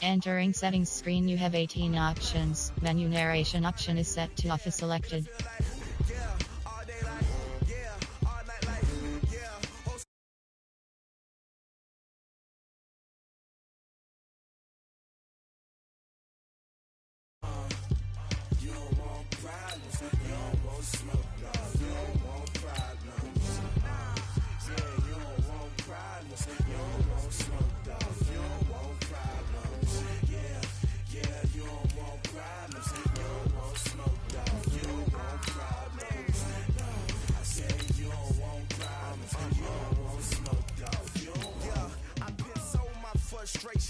Entering settings screen, you have 18 options. Menu narration option is set to off is selected.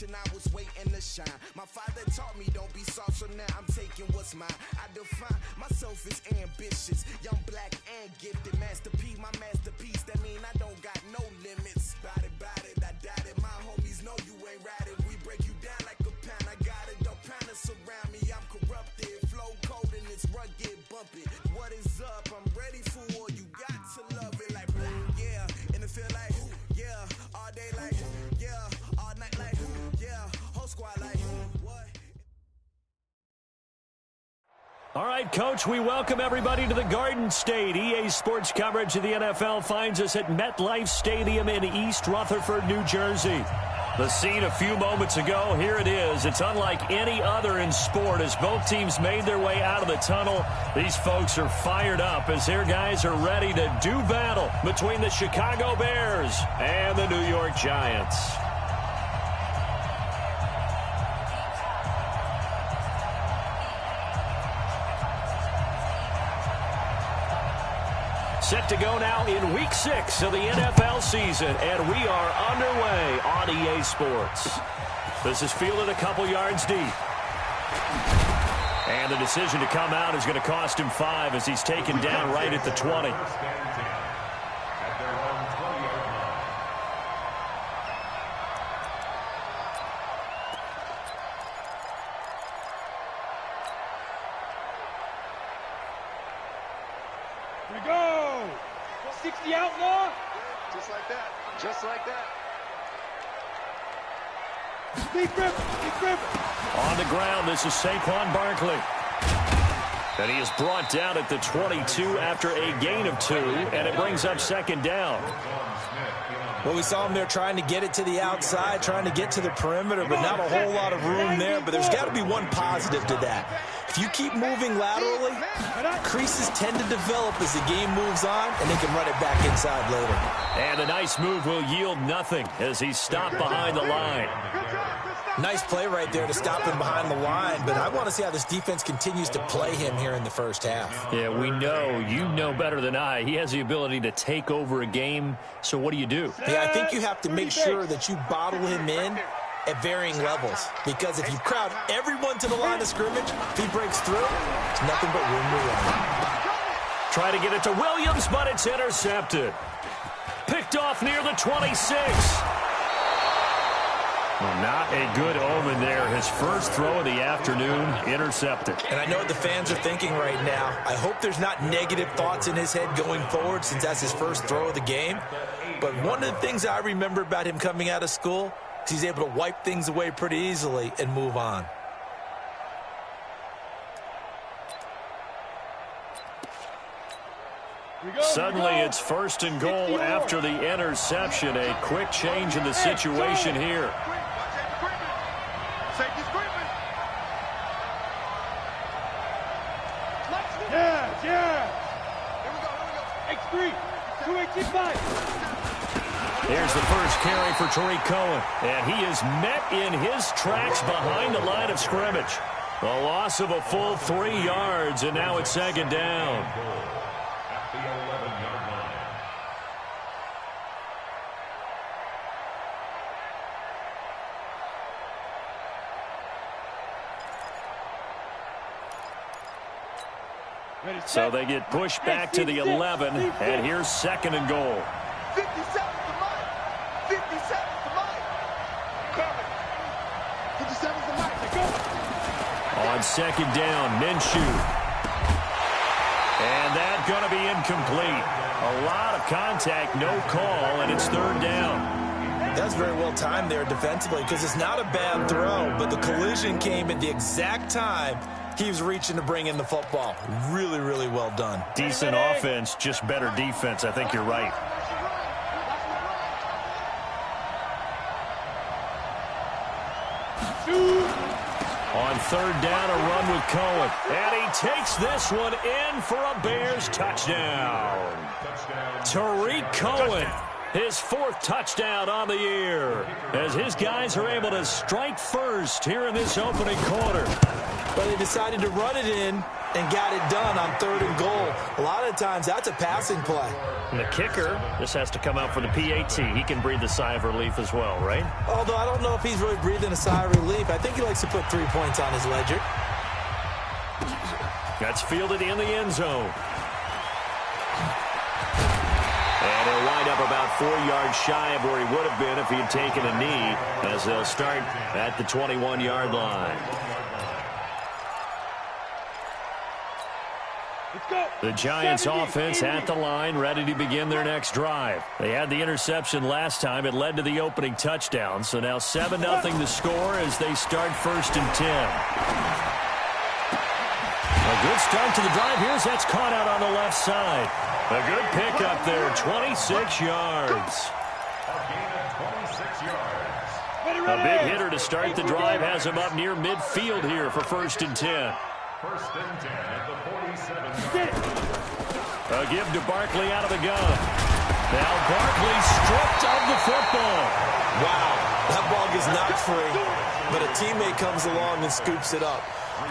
I was waiting to shine. My father taught me don't be soft, so now I'm taking what's mine. I define myself as ambitious, young, black, and gifted. Master P, my masterpiece. That mean I don't got no limits. Bout it, I doubt it. My homies know you ain't ratted. We break you down like a pound. I got it, don't panic surround me. I'm corrupted, flow cold and it's rugged, bumpy. What is up? I'm ready for war. You got to love it like black, yeah. And it feel like, yeah, all day like, yeah, all night like, yeah, whole squad like, what? All right, Coach, we welcome everybody to the Garden State. EA Sports coverage of the NFL finds us at MetLife Stadium in East Rutherford, New Jersey. The scene a few moments ago, here it is. It's unlike any other in sport as both teams made their way out of the tunnel. These folks are fired up as their guys are ready to do battle between the Chicago Bears and the New York Giants. Set to go now in Week 6 of the NFL season, and we are underway on EA Sports. This is fielded a couple yards deep. And the decision to come out is going to cost him 5 as he's taken down right at the 20. Here we go. 60 outlaw. Just like that. Just like that. Deep grip. Deep grip. On the ground, this is Saquon Barkley. And he is brought down at the 22 after a gain of 2, and it brings up second down. Well, we saw him there trying to get it to the outside, trying to get to the perimeter, but not a whole lot of room there. But there's got to be one positive to that. If you keep moving laterally, creases tend to develop as the game moves on, and they can run it back inside later. And a nice move will yield nothing as he's stopped behind the line. Nice play right there to stop him behind the line, but I want to see how this defense continues to play him here in the first half. Yeah, we know. You know better than I. He has the ability to take over a game, so what do you do? Yeah, I think you have to make sure that you bottle him in at varying levels, because if you crowd everyone to the line of scrimmage, if he breaks through, it's nothing but room to run. Try to get it to Williams, but it's intercepted. Picked off near the 26. Well, not a good omen there. His first throw of the afternoon intercepted. And I know what the fans are thinking right now. I hope there's not negative thoughts in his head going forward since that's his first throw of the game. But one of the things I remember about him coming out of school is he's able to wipe things away pretty easily and move on. Suddenly it's first and goal after the interception. A quick change in the situation here. Yeah. X3, 285. Here's the first carry for Tariq Cohen. And he is met in his tracks behind the line of scrimmage. A loss of a full 3 yards, and now it's second down. So they get pushed back to the 11, and here's second and goal. 57 to Mike. 57 to Mike. Cover. 57 to Mike. Go. On second down, Minshew. And that's going to be incomplete. A lot of contact, no call, and it's third down. That's very well timed there defensively because it's not a bad throw, but the collision came at the exact time he was reaching to bring in the football. Really, really well done. Decent offense, just better defense. I think you're right. On third down, a run with Cohen. And he takes this one in for a Bears touchdown. Tariq Cohen, his 4th touchdown on the year, as his guys are able to strike first here in this opening quarter. But they decided to run it in and got it done on 3rd and goal. A lot of times, that's a passing play. And the kicker, this has to come out for the PAT. He can breathe a sigh of relief as well, right? Although I don't know if he's really breathing a sigh of relief. I think he likes to put 3 points on his ledger. That's fielded in the end zone. And he'll wind up about 4 yards shy of where he would have been if he had taken a knee, as they'll start at the 21-yard line. The Giants offense at the line, ready to begin their next drive. They had the interception last time. It led to the opening touchdown. So now 7-0 the score as they start 1st and 10. A good start to the drive. Here's that's caught out on the left side. A good pickup there, 26 yards. A big hitter to start the drive has him up near midfield here for 1st and 10. 1st and 10 at the 47. A give to Barkley out of the gun. Now Barkley stripped of the football. Wow, that ball gets knocked free, but a teammate comes along and scoops it up.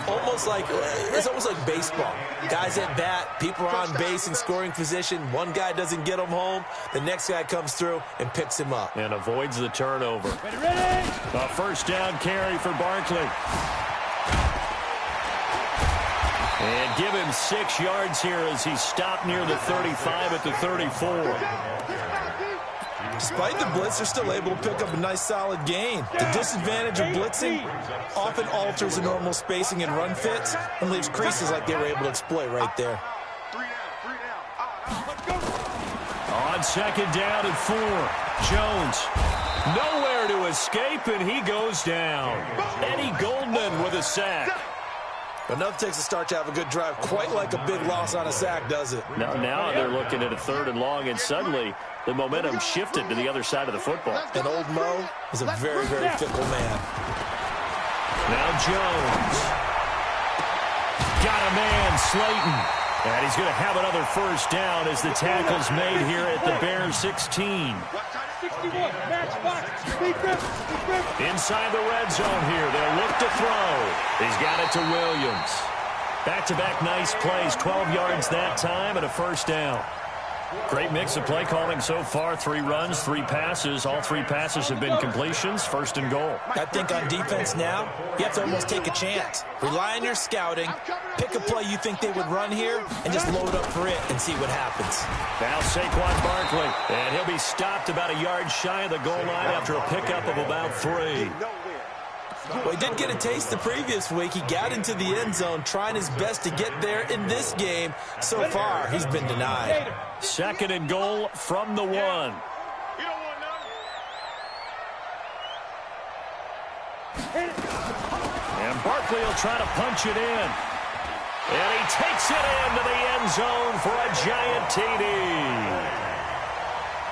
It's almost like baseball. Guys at bat, people are on base in scoring position. One guy doesn't get him home. The next guy comes through and picks him up. And avoids the turnover. A 1st down carry for Barkley. And give him 6 yards here as he stopped near the 35 at the 34. Despite the blitz, they're still able to pick up a nice solid gain. The disadvantage of blitzing often alters the normal spacing and run fits and leaves creases like they were able to exploit right there. On 2nd down and 4, Jones nowhere to escape, and he goes down. Eddie Goldman with a sack. Enough takes a start to have a good drive, quite like a big loss on a sack, does it? Now they're looking at a 3rd and long, and suddenly the momentum shifted to the other side of the football. And old Mo is a very, very fickle man. Now Jones. Got a man, Slayton. And he's going to have another 1st down as the tackle's made here at the Bears 16. 61, match box, inside the red zone here. They'll look to throw. He's got it to Williams. Back-to-back nice plays, 12 yards that time and a 1st down. Great mix of play calling so far. 3 runs, 3 passes. All 3 passes have been completions. 1st and goal. I think on defense now, you have to almost take a chance. Rely on your scouting. Pick a play you think they would run here and just load up for it and see what happens. Now Saquon Barkley. And he'll be stopped about a yard shy of the goal line after a pickup of about 3. Well, he did get a taste the previous week. He got into the end zone trying his best to get there in this game. So far, he's been denied. 2nd and goal from the 1. And Barkley will try to punch it in. And he takes it into the end zone for a giant TD.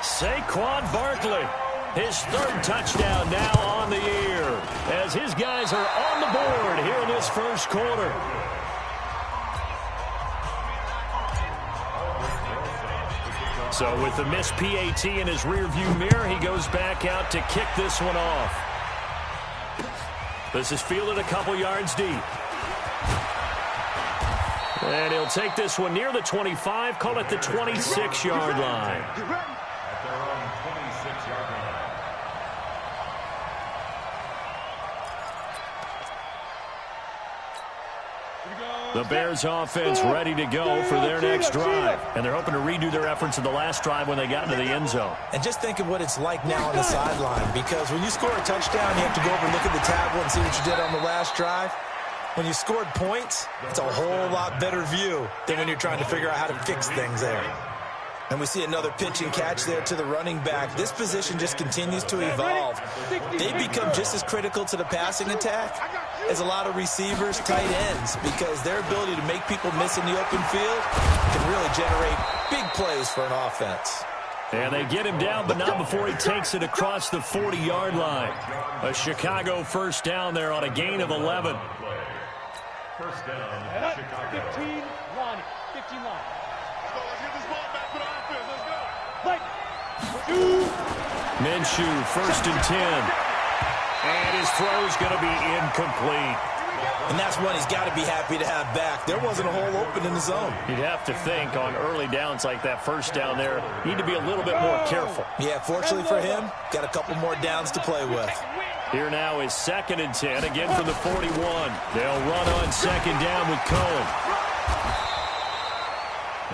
Saquon Barkley. His 3rd touchdown now on the year as his guys are on the board here in this 1st quarter. So with the missed PAT in his rearview mirror, he goes back out to kick this one off. This is fielded a couple yards deep. And he'll take this one near the 25, call it the 26-yard line. The Bears offense ready to go for their next drive. And they're hoping to redo their efforts in the last drive when they got into the end zone. And just think of what it's like now on the sideline, because when you score a touchdown, you have to go over and look at the tablet and see what you did on the last drive. When you scored points, it's a whole lot better view than when you're trying to figure out how to fix things there. And we see another pitch and catch there to the running back. This position just continues to evolve. They become just as critical to the passing attack as a lot of receivers, tight ends, because their ability to make people miss in the open field can really generate big plays for an offense. And they get him down, but not before he takes it across the 40-yard line. A Chicago first down there on a gain of 11. First down, Chicago. 15 line. 15 line. Let's get this ball back for the offense. Let's go. Minshew, first and 10. And his throw's going to be incomplete. And that's one he's got to be happy to have back. There wasn't a hole open in the zone. You'd have to think on early downs like that first down there, you need to be a little bit more careful. Yeah, fortunately for him, got a couple more downs to play with. Here now is second and 10, again from the 41. They'll run on second down with Cohen.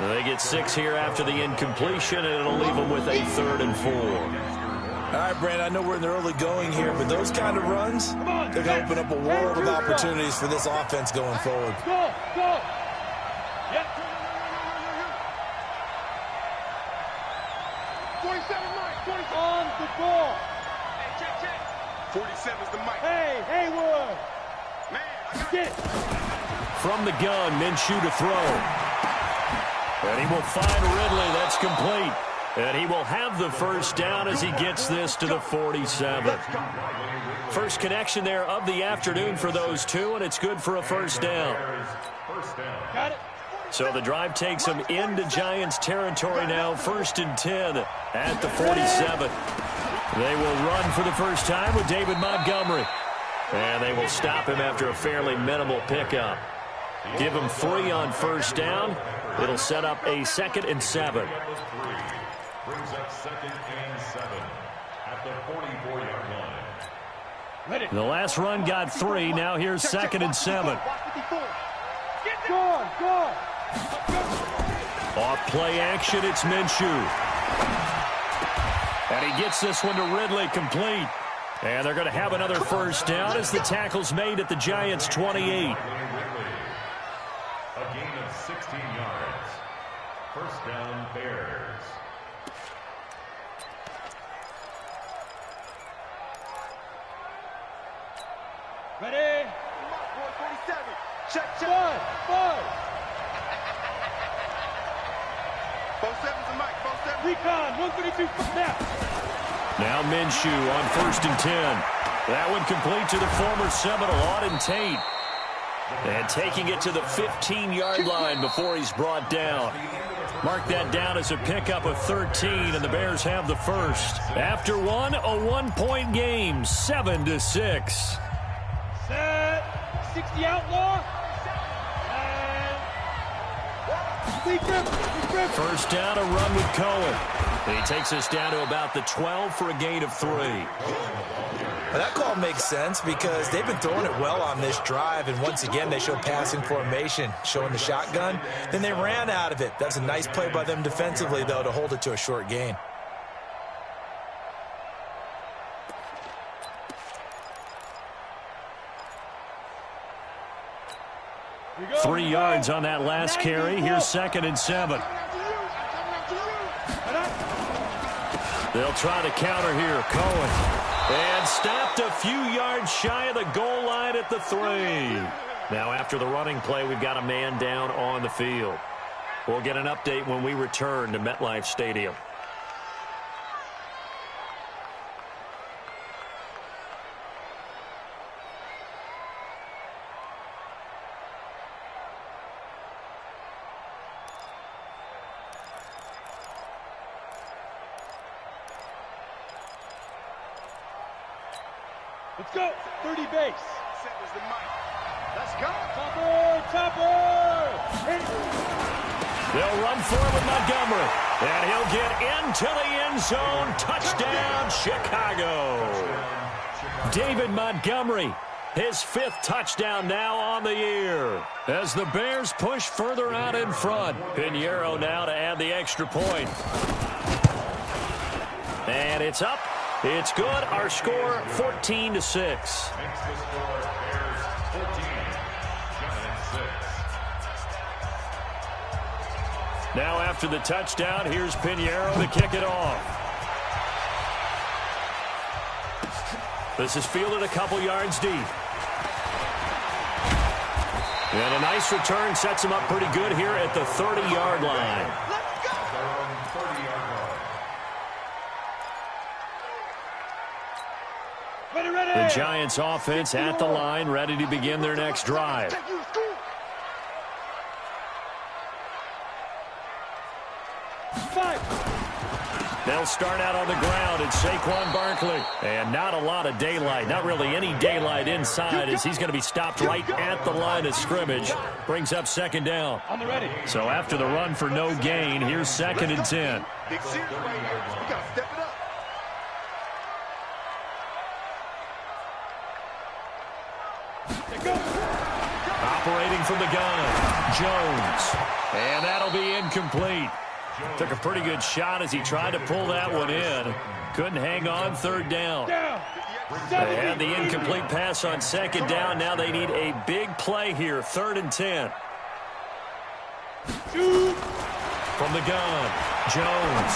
They get 6 here after the incompletion, and it'll leave them with a 3rd and 4. All right, Brandon, I know we're in the early going here, but those kind of runs, they're going to open up a world of opportunities for this offense going forward. Go, go. Yep. 47 Mike, 47. On the ball. Hey, check. 47's the Mike. Hey, Haywood. Man, I got Get it. From the gun, Minshew to throw. And he will find Ridley. That's complete. And he will have the first down as he gets this to the 47. First connection there of the afternoon for those two, and it's good for a first down. Got it. So the drive takes them into Giants territory now, 1st and 10 at the 47. They will run for the first time with David Montgomery. And they will stop him after a fairly minimal pickup. Give him 3 on first down. It'll set up a 2nd and 7. Brings up 2nd and 7 at the 44-yard line. Ready. The last run got 3. Now here's 2nd and 7. Go. Off play action, it's Minshew. And he gets this one to Ridley, complete. And they're going to have another first down as the tackle's made at the Giants' 28. A gain of 16 yards. First down, Bears. Ready? 47. Check. 5. 47's the Mike, 47. Recon, 132 snap. Now Minshew on 1st and 10. That one complete to the former Seminole, Auden Tate. And taking it to the 15-yard line before he's brought down. Mark that down as a pickup of 13, and the Bears have the first. After one, a 1-point game, 7-6. Set. 60 outlaw. And First down, a run with Cohen. And he takes us down to about the 12 for a gain of 3. Well, that call makes sense because they've been throwing it well on this drive, and once again they show passing formation, showing the shotgun. Then they ran out of it. That's a nice play by them defensively, though, to hold it to a short gain. Three yards on that last carry. Here's 2nd and 7. They'll try to counter here. Cohen. And stopped a few yards shy of the goal line at the 3. Now after the running play, we've got a man down on the field. We'll get an update when we return to MetLife Stadium. let's go. 30 base. Let's go. Topper. They'll run forward with Montgomery. And he'll get into the end zone. Touchdown, Chicago. David Montgomery, his 5th touchdown now on the year. As the Bears push further out in front. Pinheiro now to add the extra point. And it's up. It's good. Our score, 14-6. Makes the score Bears 14, Giants 6. Now after the touchdown, here's Pinheiro to kick it off. This is fielded a couple yards deep. And a nice return sets him up pretty good here at the 30-yard line. The Giants offense at the line, ready to begin their next drive. They'll start out on the ground. It's Saquon Barkley. And not a lot of daylight. Not really any daylight inside as he's going to be stopped right at the line of scrimmage. Brings up second down. So after the run for no gain, here's 2nd and 10. Big series right here. We got to step it up. Operating from the gun, Jones. And that'll be incomplete. Took a pretty good shot as he tried to pull that one in. Couldn't hang on, 3rd down. They had the incomplete pass on 2nd down. Now they need a big play here, 3rd and 10. From the gun, Jones.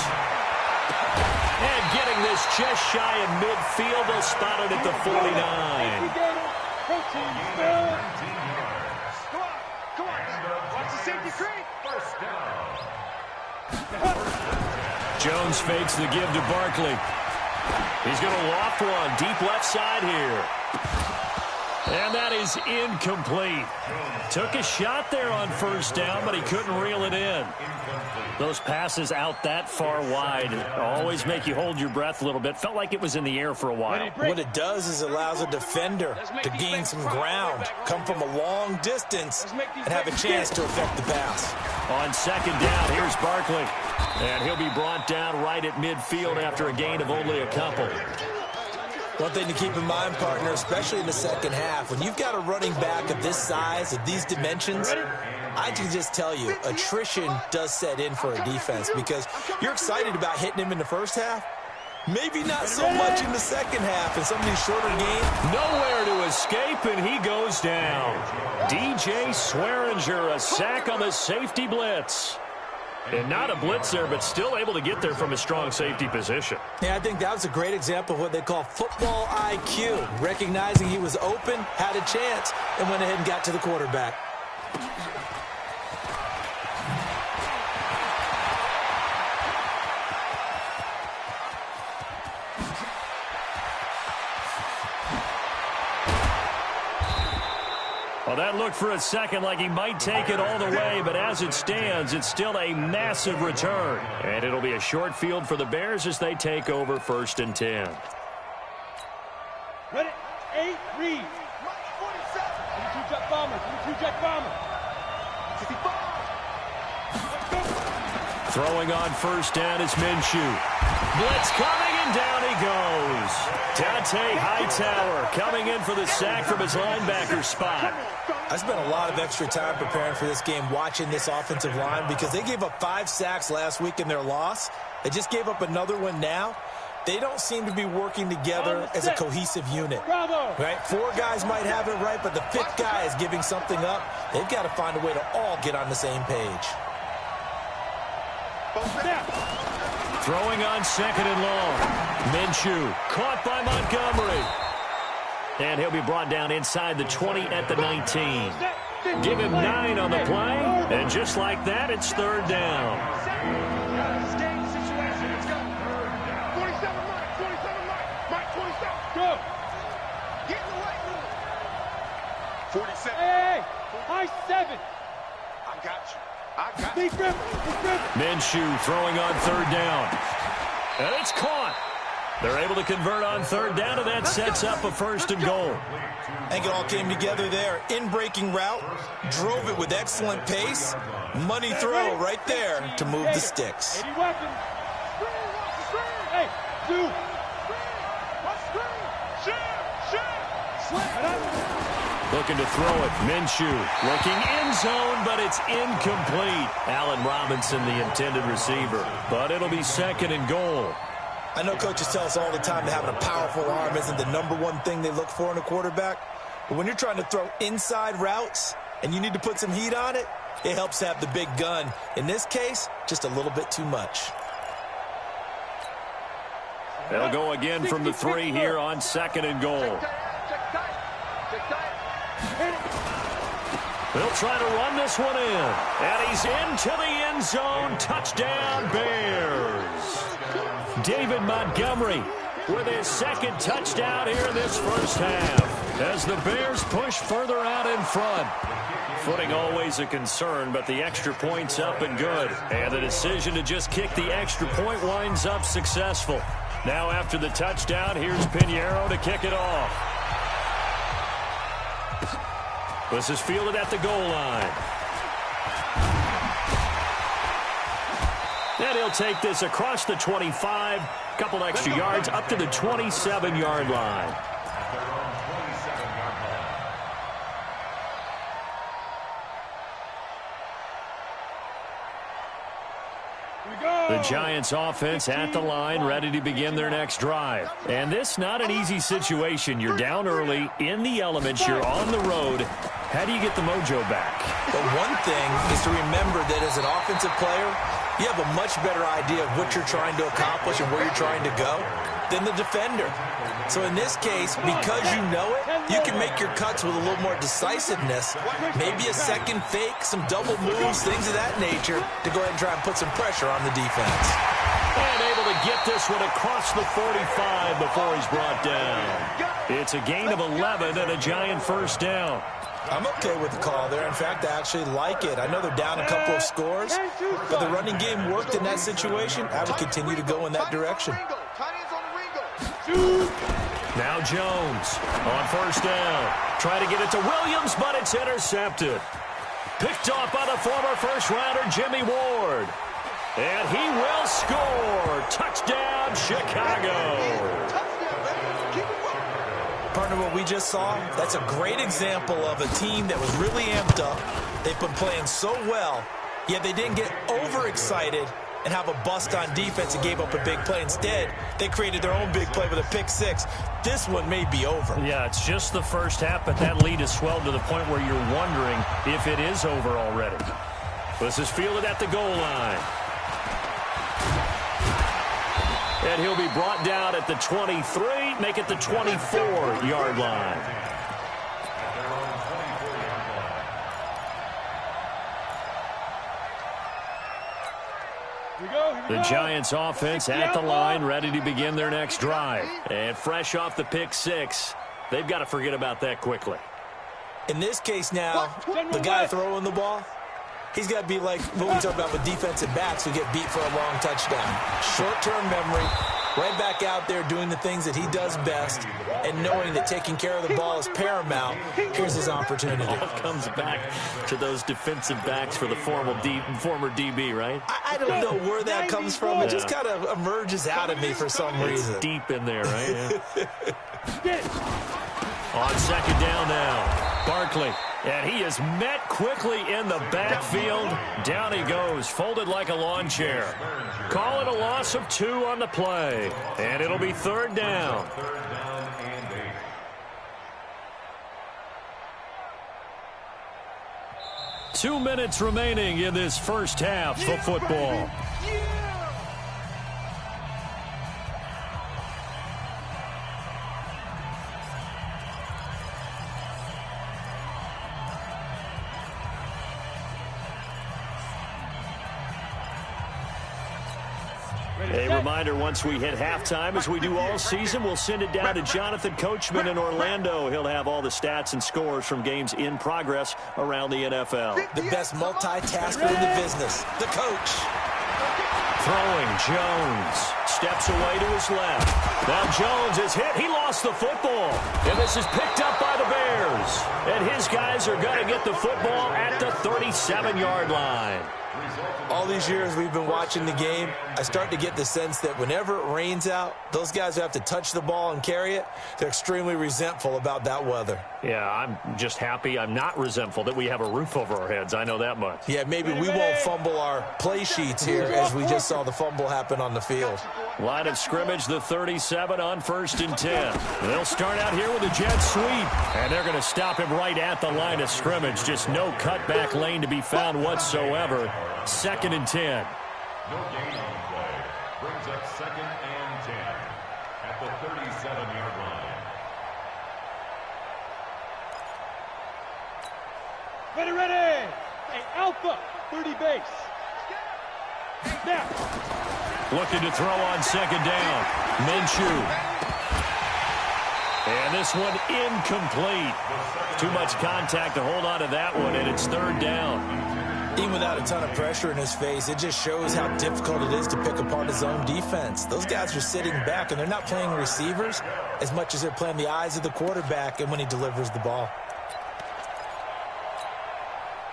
And getting this just shy of midfield. They'll spot it at the 49. Come on. Watch the safety creep. First down. Jones fakes the give to Barkley. He's going to loft one deep left side here. And that is incomplete. Took a shot there on 1st down, but he couldn't reel it in. Those passes out that far wide always make you hold your breath a little bit. Felt like it was in the air for a while. What it does is it allows a defender to gain some ground, come from a long distance, and have a chance to affect the pass. On 2nd down, here's Barkley. And he'll be brought down right at midfield after a gain of only a couple. One thing to keep in mind, partner, especially in the second half, when you've got a running back of this size, of these dimensions, I can just tell you, attrition does set in for a defense because you're excited about hitting him in the first half. Maybe not so much in the second half in some of these shorter games. Nowhere to escape, and he goes down. DJ Swearinger, a sack on the safety blitz. And not a blitz there, but still able to get there from a strong safety position. Yeah, I think that was a great example of what they call football IQ. Recognizing he was open, had a chance, and went ahead and got to the quarterback. Well, that looked for a second like he might take it all the way, but as it stands, it's still a massive return. And it'll be a short field for the Bears as they take over 1st and 10. Ready? 8, read. 22 jet bomber, 22 jet bomber. Throwing on 1st down is Minshew. Blitz coming, and down he goes. Dante Hightower coming in for the sack from his linebacker spot. I spent a lot of extra time preparing for this game, watching this offensive line, because they gave up 5 sacks last week in their loss. They just gave up another one now. They don't seem to be working together as a cohesive unit. Right? 4 guys might have it right, but the 5th guy is giving something up. They've got to find a way to all get on the same page. Throwing on 2nd and long. Minshew caught by Montgomery. And he'll be brought down inside the 20 at the 19. Give him 9 on the play. And just like that, it's 3rd down. Hey, high 7. I got you. Minshew throwing on 3rd down. And it's caught. They're able to convert on 3rd down, and that sets up a 1st and goal. I think it all came together there. In-breaking route, drove it with excellent pace. Money throw right there to move the sticks. Hey, 2. Looking to throw it. Minshew looking end zone, but it's incomplete. Allen Robinson, the intended receiver. But it'll be 2nd and goal. I know coaches tell us all the time that having a powerful arm isn't the #1 thing they look for in a quarterback. But when you're trying to throw inside routes and you need to put some heat on it, It helps have the big gun. In this case, just a little bit too much. They'll go again from the 3 here on 2nd and goal. They'll try to run this one in. And he's into the end zone. Touchdown, Bears. David Montgomery with his 2nd touchdown here in this first half as the Bears push further out in front. Footing always a concern, but the extra point's up and good. And the decision to just kick the extra point winds up successful. Now after the touchdown, here's Pinheiro to kick it off. This is fielded at the goal line. And he'll take this across the 25, couple extra yards up to the 27-yard line. The Giants offense at the line, ready to begin their next drive. And this not an easy situation. You're down early, in the elements, you're on the road. How do you get the mojo back? But one thing is to remember that as an offensive player, you have a much better idea of what you're trying to accomplish and where you're trying to go than the defender. So in this case, because you know it, you can make your cuts with a little more decisiveness, maybe a second fake, some double moves, things of that nature, to go ahead and try and put some pressure on the defense. And able to get this one across the 45 before he's brought down. It's a gain of 11 and a Giant first down. I'm okay with the call there. In fact, I actually like it. I know they're down a couple of scores, but the running game worked in that situation. I would continue to go in that direction. Now Jones on first down. Try to get it to Williams, but it's intercepted. Picked off by the former first-rounder Jimmy Ward. And he will score. Touchdown, Chicago. Partner, what we just saw, that's a great example of a team that was really amped up. They've been playing so well, yet they didn't get overexcited and have a bust on defense and gave up a big play. Instead, they created their own big play with a pick six. This one may be over. Yeah, it's just the first half, but that lead has swelled to the point where you're wondering if it is over already. This is fielded at the goal line. And he'll be brought down at the 23, make it the 24-yard line. The Giants offense at the line, ready to begin their next drive. And fresh off the pick six, they've got to forget about that quickly. In this case now, the guy throwing the ball, he's got to be like what we talk about with defensive backs who get beat for a long touchdown. Short-term memory, right back out there doing the things that he does best, and knowing that taking care of the ball is paramount. Here's his opportunity. All comes back to those defensive backs for the former DB, right? I don't know where that comes from. It just kind of emerges out of me for some reason. It's deep in there, right? Yeah. On second down now, Barkley. And he is met quickly in the backfield. Down he goes, folded like a lawn chair. Call it a loss of 2 on the play. And it'll be third down. 2 minutes remaining in this first half of football. A reminder, once we hit halftime, as we do all season, we'll send it down to Jonathan Coachman in Orlando. He'll have all the stats and scores from games in progress around the NFL. The best multitasker in the business, the coach. Throwing, Jones steps away to his left. Now Jones is hit. He lost the football. And this is picked up by the Bears. And his guys are going to get the football at the 37-yard line. All these years we've been watching the game, I start to get the sense that whenever it rains out, those guys who have to touch the ball and carry it, they're extremely resentful about that weather. Yeah, I'm just happy I'm not resentful that we have a roof over our heads. I know that much. Yeah, maybe we won't fumble our play sheets here as we just saw the fumble happen on the field. Line of scrimmage, the 37 on 1st and 10. They'll start out here with a jet sweep, and they're going to stop him right at the line of scrimmage. Just no cutback lane to be found whatsoever. 2nd and 10. No gain on play. Brings up 2nd and 10 at the 37-yard line. Ready, ready! Hey, Alpha, 30 base. Now. Looking to throw on 2nd down. Minshew. And this one incomplete. Too much contact to hold on to that one, and it's 3rd down. Even without a ton of pressure in his face, it just shows how difficult it is to pick apart his own defense. Those guys are sitting back, and they're not playing receivers as much as they're playing the eyes of the quarterback and when he delivers the ball.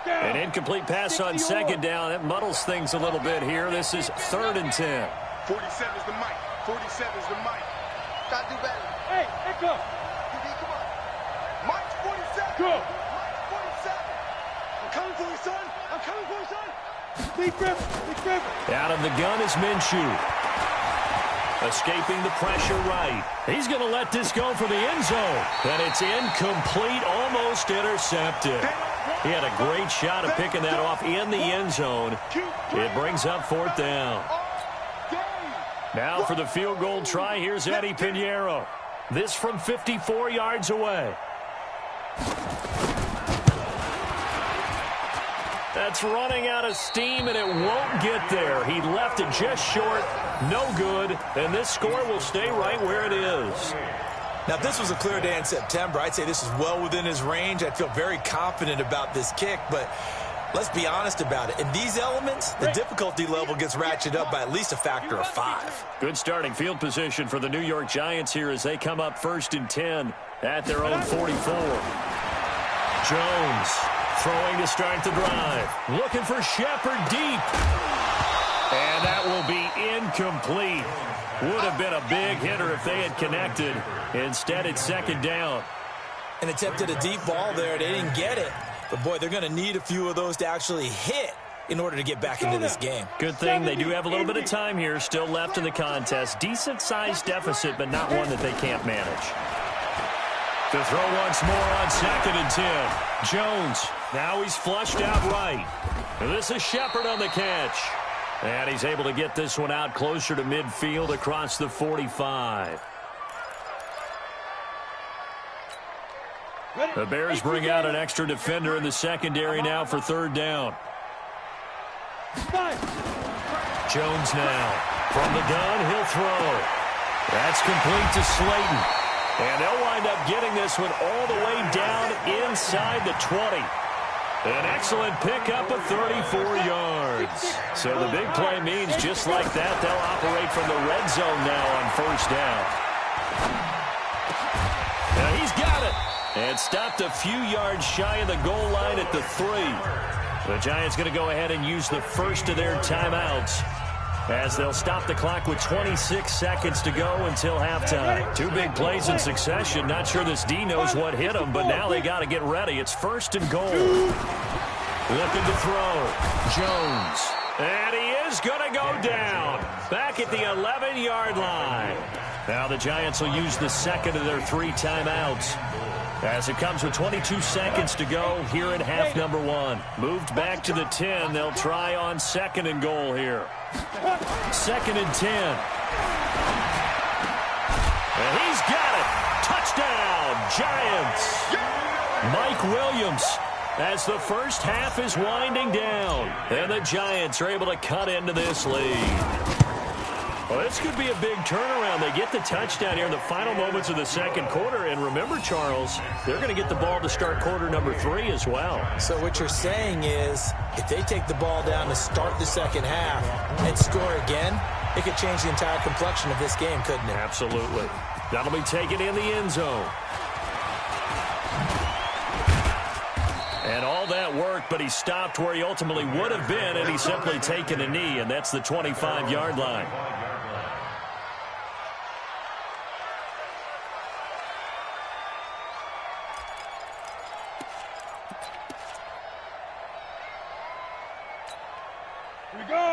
An incomplete pass on 2nd down. That muddles things a little bit here. This is 3rd and 10. 47 is the mic. 47 is the mic. Gotta do better. Hey, Echo. Come on. Mike's 47. Go. Mike's 47. I'm coming for you, son. I'm coming for you, son. Big grip. Big grip. Out of the gun is Minshew. Escaping the pressure right. He's going to let this go for the end zone. And it's incomplete, almost intercepted. He had a great shot of picking that off in the end zone. It brings up 4th down. Now for the field goal try, here's Eddie Pinheiro. This from 54 yards away. That's running out of steam, and it won't get there. He left it just short, no good, and this score will stay right where it is. Now, if this was a clear day in September, I'd say this is well within his range. I'd feel very confident about this kick, but let's be honest about it. In these elements, the difficulty level gets ratcheted up by at least a factor of 5. Good starting field position for the New York Giants here as they come up 1st and 10 at their own 44. Jones throwing to start the drive. Looking for Shepard deep. And that will be incomplete. Would have been a big hitter if they had connected. Instead, it's 2nd down. And attempted a deep ball there. They didn't get it. But, boy, they're going to need a few of those to actually hit in order to get back into this game. Good thing they do have a little bit of time here still left in the contest. Decent-sized deficit, but not one that they can't manage. To throw once more on 2nd and 10. Jones, now he's flushed out right. This is Shepard on the catch. And he's able to get this one out closer to midfield across the 45. The Bears bring out an extra defender in the secondary now for 3rd down. Jones now. From the gun, he'll throw. That's complete to Slayton. And they'll wind up getting this one all the way down inside the 20. An excellent pickup of 34 yards. So the big play means just like that, they'll operate from the red zone now on 1st down. Now he's got it. And stopped a few yards shy of the goal line at the 3. The Giants going to go ahead and use the first of their timeouts as they'll stop the clock with 26 seconds to go until halftime. 2 big plays in succession. Not sure this D knows what hit them, but now they got to get ready. It's 1st and goal. Looking to throw. Jones. And he is going to go down. Back at the 11-yard line. Now the Giants will use the second of their 3 timeouts as it comes with 22 seconds to go here in half number 1. Moved back to the 10. They'll try on 2nd and goal here. 2nd and 10. And he's got it. Touchdown, Giants. Mike Williams as the first half is winding down. And the Giants are able to cut into this lead. Well, this could be a big turnaround. They get the touchdown here in the final moments of the second quarter. And remember, Charles, they're going to get the ball to start quarter number 3 as well. So what you're saying is if they take the ball down to start the second half and score again, it could change the entire complexion of this game, couldn't it? Absolutely. That'll be taken in the end zone. And all that worked, but he stopped where he ultimately would have been, and he's simply taken a knee, and that's the 25-yard line.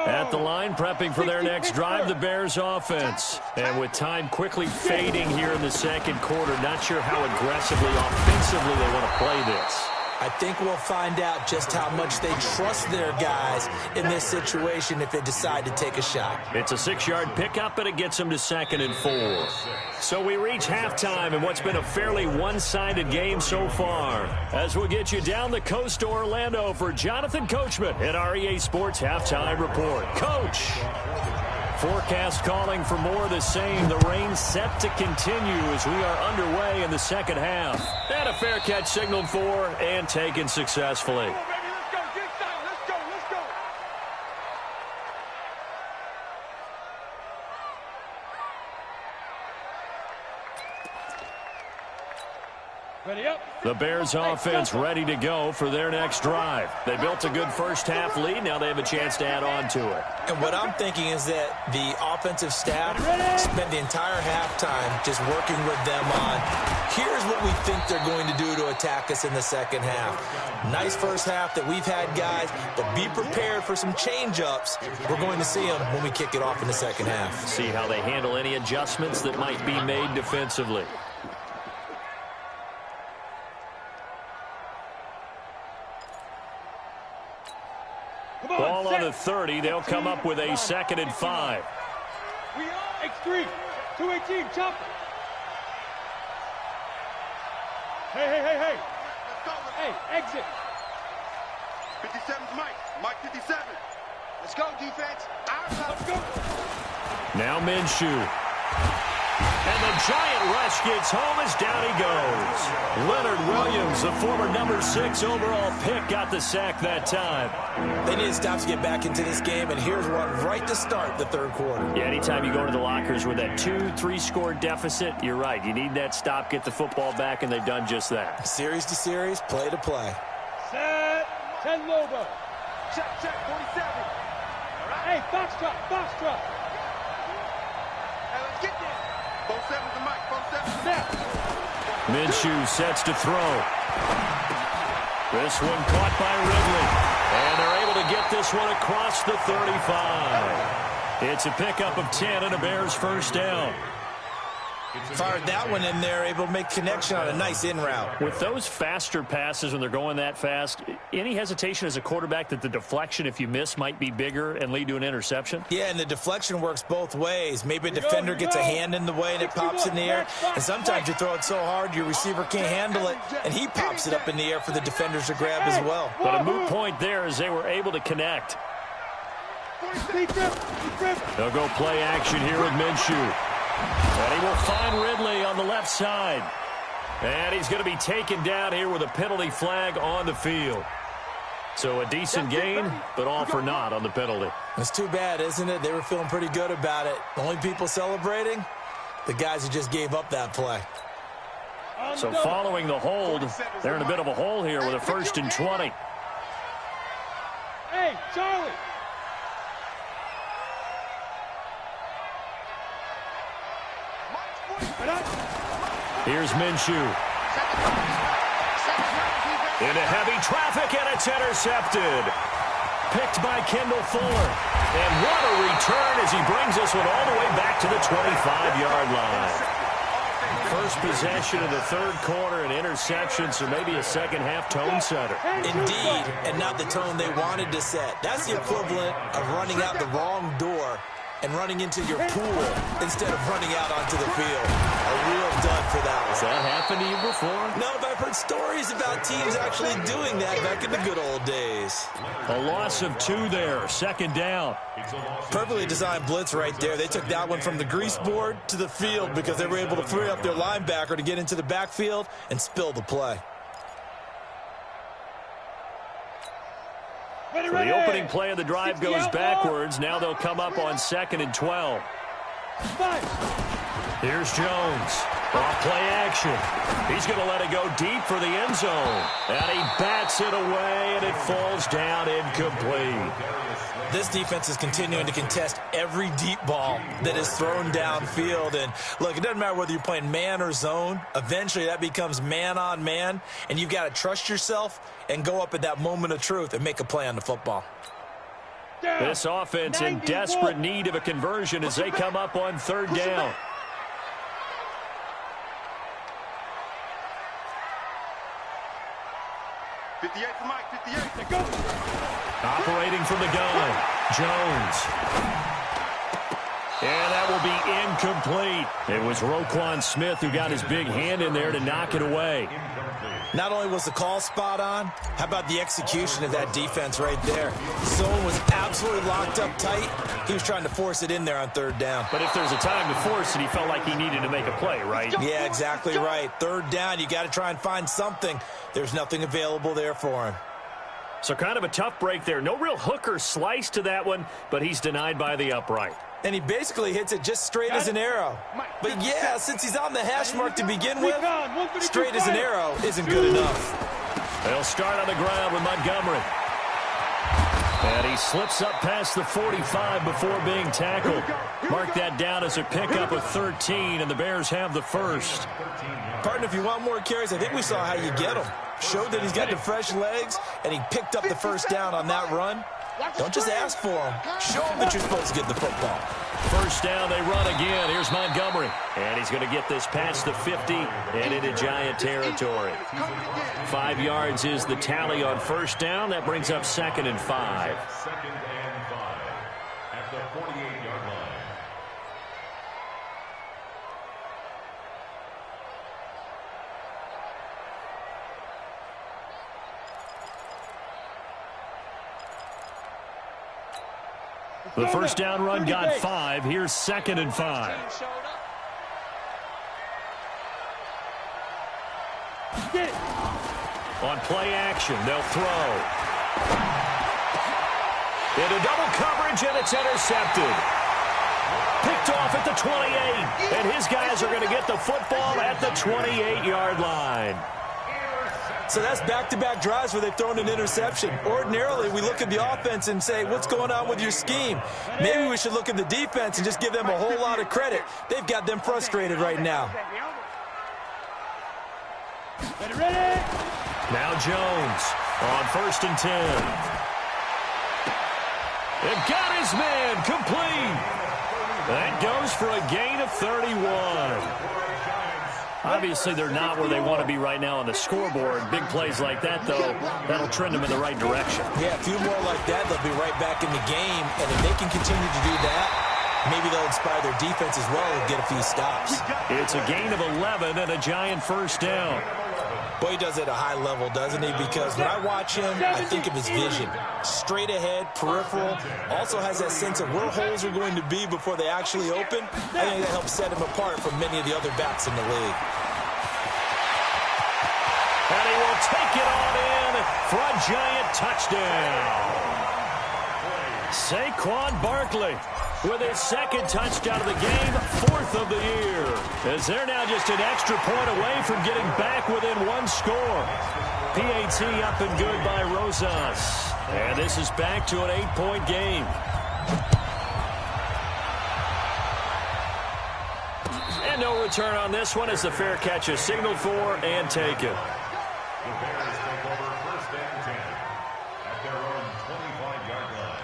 At the line, prepping for their next drive, the Bears offense. And with time quickly fading here in the second quarter, not sure how aggressively, offensively they want to play this. I think we'll find out just how much they trust their guys in this situation if they decide to take a shot. It's a 6-yard pickup, and it gets them to 2nd and 4. So we reach halftime in what's been a fairly one-sided game so far. As we'll get you down the coast to Orlando for Jonathan Coachman at our EA Sports Halftime Report. Coach! Forecast calling for more of the same. The rain set to continue as we are underway in the second half. And a fair catch signaled for and taken successfully. Come on, baby, let's go. Get inside. Let's go. Let's go. Ready up. The Bears offense ready to go for their next drive. They built a good first half lead. Now they have a chance to add on to it. And what I'm thinking is that the offensive staff spent the entire halftime just working with them on, here's what we think they're going to do to attack us in the second half. Nice first half that we've had, guys, but be prepared for some change-ups. We're going to see them when we kick it off in the second half. See how they handle any adjustments that might be made defensively. Ball on the 30. They'll come up with a 2nd and 5. We are X3. 218. Chopper. Hey. Hey, exit. 57's Mike. Mike 57. Let's go, defense. Let's go. Now Minshew. And the giant rush gets home as down he goes. Leonard Williams, the former number 6 overall pick, got the sack that time. They need to stop to get back into this game, and here's one right to start the third quarter. Yeah, anytime you go to the lockers with that 2-3 score deficit, you're right. You need that stop, get the football back, and they've done just that. Series to series, play to play. Set. 10 Lobo. Check, 47. All right. Hey, Foxtrot. Hey, let's get there. 47's the Mike. 47's the Mike. Minshew sets to throw. This one caught by Ridley. And they're able to get this one across the 35. It's a pickup of 10 and a Bears first down. Fired that one in there, able to make connection on a nice in route. With those faster passes when they're going that fast, any hesitation as a quarterback that the deflection, if you miss, might be bigger and lead to an interception? Yeah, and the deflection works both ways. Maybe a defender gets a hand in the way and it pops in the air. And sometimes you throw it so hard your receiver can't handle it, and he pops it up in the air for the defenders to grab as well. But a moot point there as they were able to connect. They'll go play action here with Minshew. And he will find Ridley on the left side. And he's going to be taken down here with a penalty flag on the field. So a decent gain, but all for naught on the penalty. It's too bad, isn't it? They were feeling pretty good about it. The only people celebrating, the guys who just gave up that play. So following the hold, they're in a bit of a hole here with a 1st and 20. Hey, Charlie. Here's Minshew. Into heavy traffic, and it's intercepted. Picked by Kendall Fuller. And what a return as he brings this one all the way back to the 25-yard line. First possession of the third quarter, an interception, so maybe a second-half tone setter. Indeed, and not the tone they wanted to set. That's the equivalent of running out the wrong door and running into your pool instead of running out onto the field. A real dud for that one. Has that happened to you before? No, but I've heard stories about teams actually doing that back in the good old days. A loss of 2 there, 2nd down. Perfectly designed blitz right there. They took that one from the grease board to the field because they were able to free up their linebacker to get into the backfield and spill the play. So the opening play of the drive goes backwards. Now they'll come up on 2nd and 12. Here's Jones. Off play action. He's going to let it go deep for the end zone. And he bats it away, and it falls down incomplete. This defense is continuing to contest every deep ball that is thrown downfield. And, look, it doesn't matter whether you're playing man or zone. Eventually, that becomes man on man, and you've got to trust yourself and go up at that moment of truth and make a play on the football. This offense in desperate need of a conversion as they come up on third down. Operating from the gun, Jones. And that will be incomplete. It was Roquan Smith who got his big hand in there to knock it away. Not only was the call spot on, how about the execution of that defense right there? Zone was absolutely locked up tight. He was trying to force it in there on third down. But if there's a time to force it, he felt like he needed to make a play, right? Yeah, exactly right. Third down, you got to try and find something. There's nothing available there for him. So kind of a tough break there. No real hook or slice to that one, but he's denied by the upright. And he basically hits it just straight as an arrow. But yeah, since he's on the hash mark to begin with, straight as an arrow isn't good enough. They'll start on the ground with Montgomery. And he slips up past the 45 before being tackled. Mark that down as a pickup of 13, and the Bears have the first. Partner, if you want more carries, I think we saw how you get them. Showed that he's got the fresh legs, and he picked up the first down on that run. Don't just ask for him. Show him that you're supposed to get the football. First down, they run again. Here's Montgomery. And he's going to get this past the 50 and into Giant territory. 5 yards is the tally on first down. That brings up 2nd and 5. 2nd and 5 at the 48-yard line. The first down run got 5. Here's 2nd and 5. On play action, they'll throw. Into double coverage, and it's intercepted. Picked off at the 28. And his guys are going to get the football at the 28-yard line. So that's back-to-back drives where they've thrown an interception. Ordinarily, we look at the offense and say, what's going on with your scheme? Maybe we should look at the defense and just give them a whole lot of credit. They've got them frustrated right now. Now Jones on 1st and 10. They've got his man complete. That goes for a gain of 31. Obviously, they're not where they want to be right now on the scoreboard. Big plays like that, though, that'll trend them in the right direction. Yeah, a few more like that, they'll be right back in the game. And if they can continue to do that, maybe they'll inspire their defense as well and get a few stops. It's a gain of 11 and a Giant first down. Boy, he does it at a high level, doesn't he? Because when I watch him, I think of his vision. Straight ahead, peripheral. Also has that sense of where holes are going to be before they actually open. I think that helps set him apart from many of the other backs in the league. And he will take it on in for a Giant touchdown. Saquon Barkley with his 2nd touchdown of the game, 4th of the year. As they're now just an extra point away from getting back within 1 score. PAT up and good by Rosas. And this is back to an 8-point game. And no return on this one as the fair catch is signaled for and taken. The Bears take over 1st and 10 at their own 25-yard line.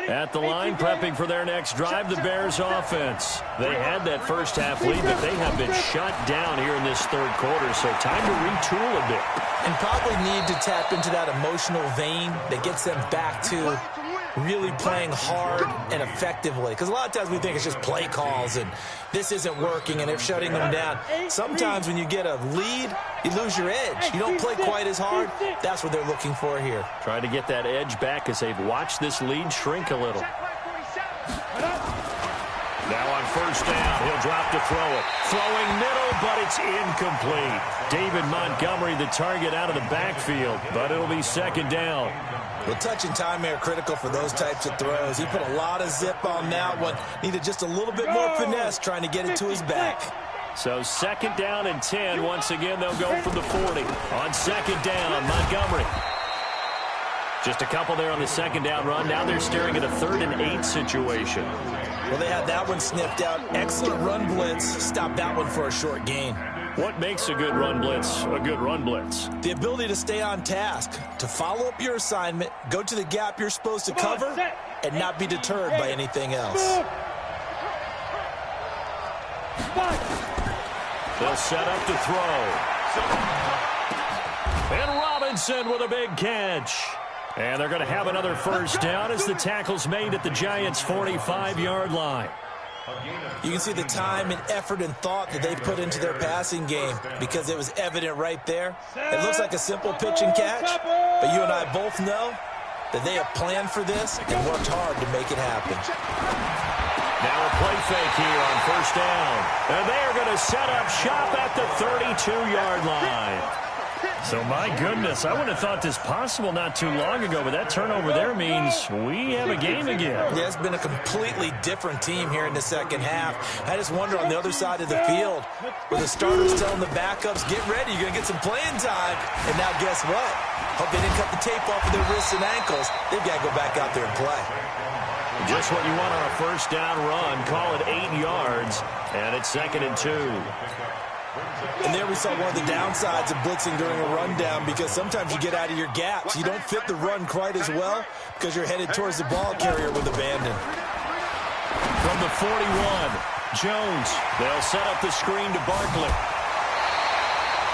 At the line, prepping for their next drive, the Bears offense. They had that first half lead, but they have been shut down here in this 3rd quarter, so time to retool a bit. And probably need to tap into that emotional vein that gets them back to really playing hard and effectively. Because a lot of times we think it's just play calls and this isn't working and they're shutting them down. Sometimes when you get a lead, you lose your edge. You don't play quite as hard. That's what they're looking for here. Trying to get that edge back as they've watched this lead shrink a little. Now on first down, he'll drop to throw it. Throwing middle, but it's incomplete. David Montgomery, the target out of the backfield, but it'll be 2nd down. Well, touch and time are critical for those types of throws. He put a lot of zip on that one. Needed just a little bit more finesse trying to get it to his back. So 2nd down and 10. Once again, they'll go from the 40. On 2nd down, Montgomery. Just a couple there on the second down run. Now they're staring at a 3rd and 8 situation. Well, they had that one sniffed out. Excellent run blitz. Stopped that one for a short gain. What makes a good run blitz a good run blitz? The ability to stay on task, to follow up your assignment, go to the gap you're supposed to cover, and not be deterred by anything else. They'll set up to throw. And Robinson with a big catch. And they're going to have another first down as the tackle's made at the Giants' 45-yard line. You can see the time and effort and thought that they put into their passing game because it was evident right there. It looks like a simple pitch and catch, but you and I both know that they have planned for this and worked hard to make it happen. Now a play fake here on first down. And they are going to set up shop at the 32-yard line. So, my goodness, I wouldn't have thought this possible not too long ago, but that turnover there means we have a game again. Yeah, it's been a completely different team here in the second half. I just wonder on the other side of the field, where the starters telling the backups, get ready, you're going to get some playing time. And now guess what? Hope they didn't cut the tape off of their wrists and ankles. They've got to go back out there and play. Just what you want on a first down run. Call it 8 yards, and it's 2nd and 2. And there we saw one of the downsides of blitzing during a rundown because sometimes you get out of your gaps. You don't fit the run quite as well because you're headed towards the ball carrier with abandon. From the 41, Jones. They'll set up the screen to Barkley.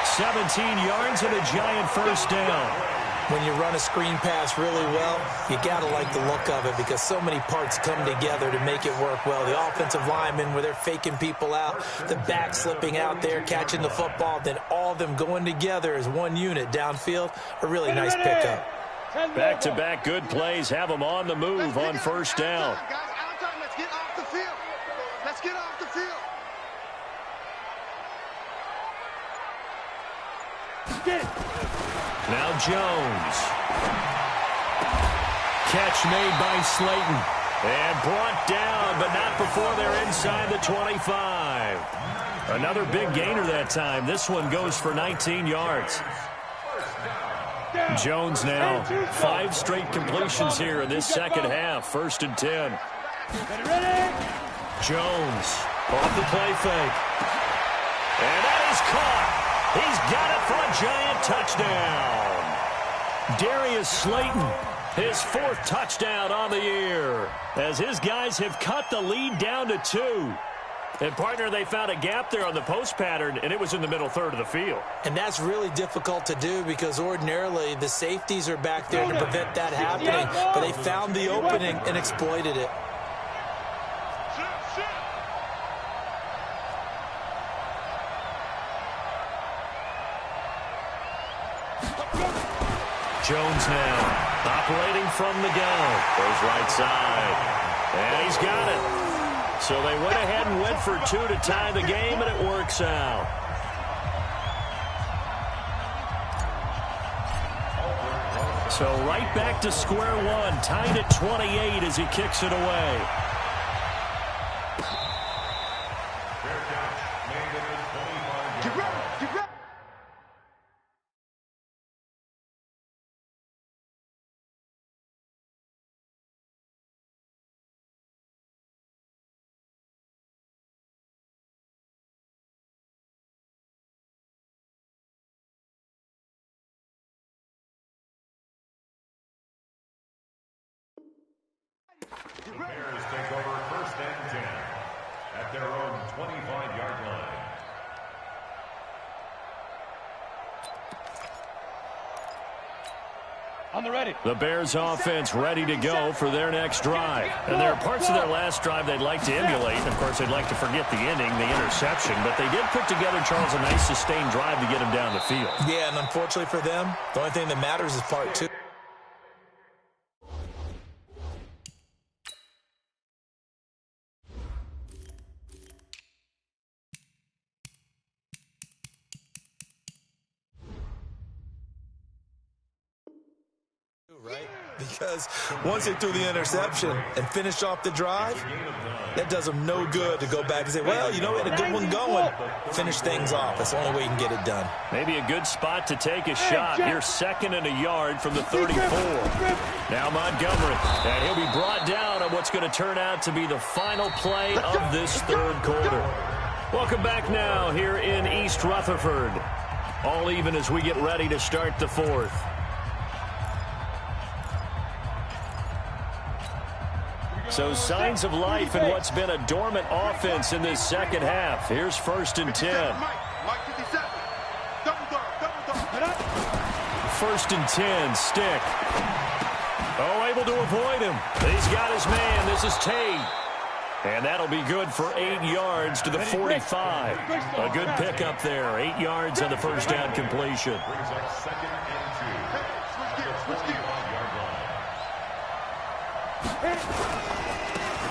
17 yards and a Giant first down. When you run a screen pass really well, you got to like the look of it because so many parts come together to make it work well. The offensive linemen, where they're faking people out, the back slipping out there, catching the football, then all of them going together as one unit downfield, a really nice pickup. Back-to-back good plays have them on the move on first down. Let's get off the field. Let's get off the field. Get it. Now Jones. Catch made by Slayton. And brought down, but not before they're inside the 25. Another big gainer that time. This one goes for 19 yards. Jones now 5 straight completions here in this second half. 1st and 10. Jones off the play fake. And that is caught. He's got it for a Giant touchdown. Darius Slayton, his 4th touchdown on the year, as his guys have cut the lead down to 2. And, partner, they found a gap there on the post pattern, and it was in the middle third of the field. And that's really difficult to do because ordinarily the safeties are back there to prevent that happening. But they found the opening and exploited it. Jones now operating from the gun. Goes right side. And he's got it. So they went ahead and went for 2 to tie the game, and it works out. So right back to square one. Tied at 28 as he kicks it away. Get ready. Get ready. The Bears take over 1st and 10 at their own 25-yard line. On the ready. The Bears offense ready to go for their next drive. And there are parts of their last drive they'd like to emulate. And of course, they'd like to forget the ending, the interception. But they did put together, Charles, a nice sustained drive to get them down the field. Yeah, and unfortunately for them, the only thing that matters is part 2. Right? because once they threw the interception and finished off the drive, that does them no good to go back and say, well, you know, we had a good one going. Finish things off. That's the only way you can get it done. Maybe a good spot to take a shot. You're 2nd and a yard from the 34. Now Montgomery, and he'll be brought down on what's going to turn out to be the final play of this 3rd quarter. Welcome back now here in East Rutherford. All even as we get ready to start the 4th. So signs of life in what's been a dormant offense in this 2nd half. Here's 1st and 10. 1st and 10, Stick. Oh, able to avoid him. He's got his man. This is Tate. And that'll be good for 8 yards to the 45. A good pickup there. 8 yards on the first down completion. Brings up 2nd and 2. At the 45-yard line.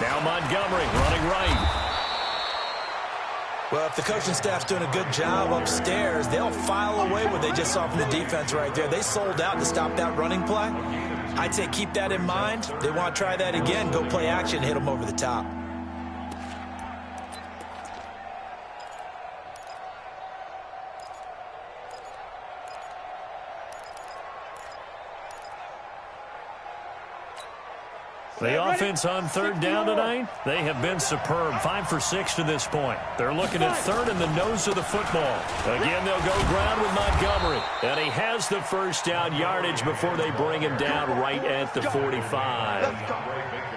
Now Montgomery running right. Well, if the coaching staff's doing a good job upstairs, they'll file away what they just saw from the defense right there. They sold out to stop that running play. I'd say keep that in mind. They want to try that again. Go play action, hit them over the top. The offense on 3rd down tonight, they have been superb. 5 for 6 to this point. They're looking at 3rd in the nose of the football. Again, they'll go ground with Montgomery. And he has the first down yardage before they bring him down right at the 45.